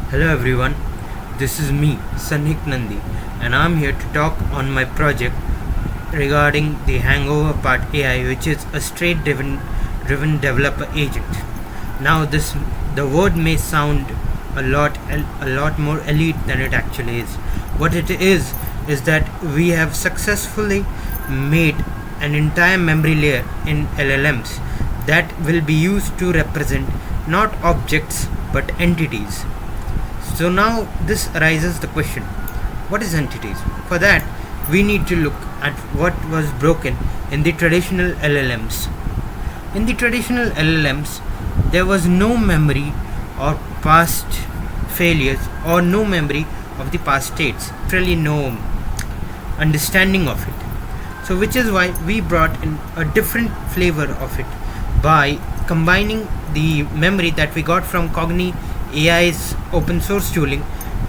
Hello everyone, this is me, Sanhik Nandi, and I'm here to talk on my project regarding the Hangover Part AI, which is a driven developer agent. Now, the word may sound a lot more elite than it actually is. What it is that we have successfully made an entire memory layer in LLMs that will be used to represent not objects but entities. So now this arises the question, what is entities? For that, we need to look at what was broken in the traditional LLMs. In the traditional LLMs, there was no memory or past failures or no memory of the past states, really no understanding of it. So which is why we brought in a different flavor of it by combining the memory that we got from Cognee AI's open source tooling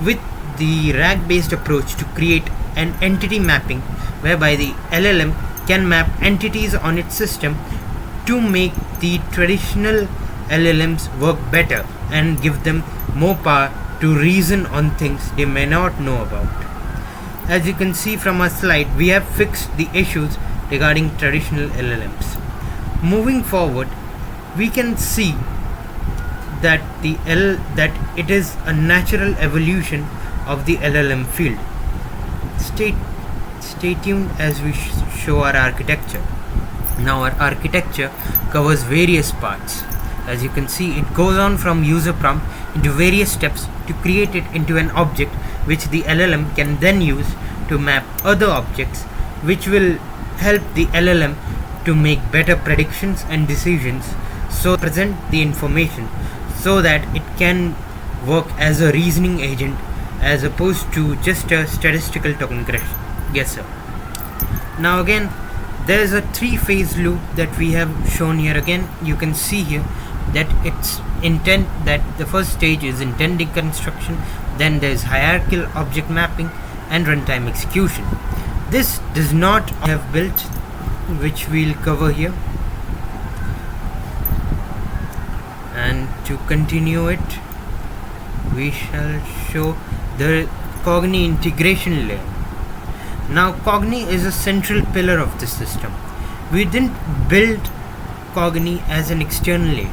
with the RAG based approach to create an entity mapping whereby the LLM can map entities on its system to make the traditional LLMs work better and give them more power to reason on things they may not know about. As you can see from our slide, we have fixed the issues regarding traditional LLMs. Moving forward, we can see that it is a natural evolution of the LLM field. Stay tuned as we show our architecture. Now our architecture covers various parts. As you can see, it goes on from user prompt into various steps to create it into an object which the LLM can then use to map other objects, which will help the LLM to make better predictions and decisions, so present the information so that it can work as a reasoning agent as opposed to just a statistical token guesser. Now again, there is a 3-phase loop that we have shown here. Again, you can see here that it's intent, that the first stage is intent deconstruction, then there is hierarchical object mapping and runtime execution. This does not have built, which we'll cover here. And to continue it, we shall show the Cognee integration layer. Now Cognee is a central pillar of the system. We didn't build Cognee as an external aid.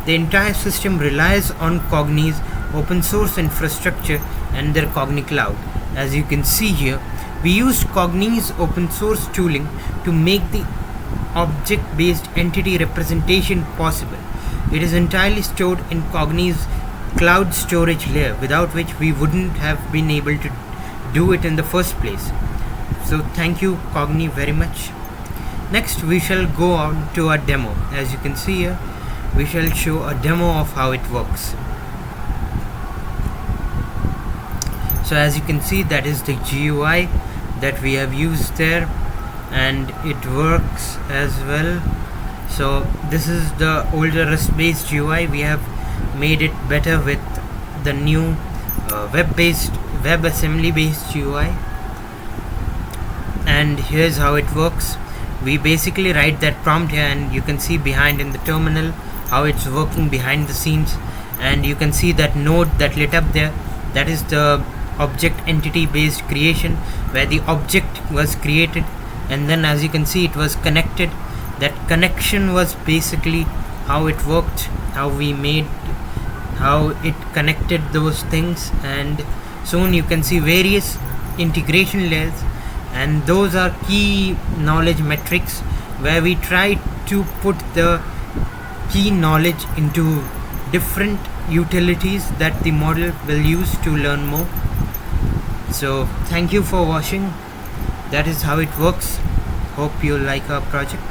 The entire system relies on Cognee's open source infrastructure and their Cognee cloud. As you can see here, we used Cognee's open source tooling to make the object-based entity representation possible. It is entirely stored in Cognee's cloud storage layer, without which we wouldn't have been able to do it in the first place. So thank you Cognee very much. Next we shall go on to our demo. As you can see here, we shall show a demo of how it works. So as you can see, that is the GUI that we have used there, and it works as well. So this is the older REST-based GUI. We have made it better with the new WebAssembly-based GUI. And here's how it works. We basically write that prompt here, and you can see behind in the terminal how it's working behind the scenes. And you can see that node that lit up there, that is the object entity based creation, where the object was created, and then as you can see it was connected. That connection was basically how it worked, how it connected those things. And soon you can see various integration layers, and those are key knowledge metrics where we try to put the key knowledge into different utilities that the model will use to learn more. So thank you for watching. That is how it works. Hope you like our project.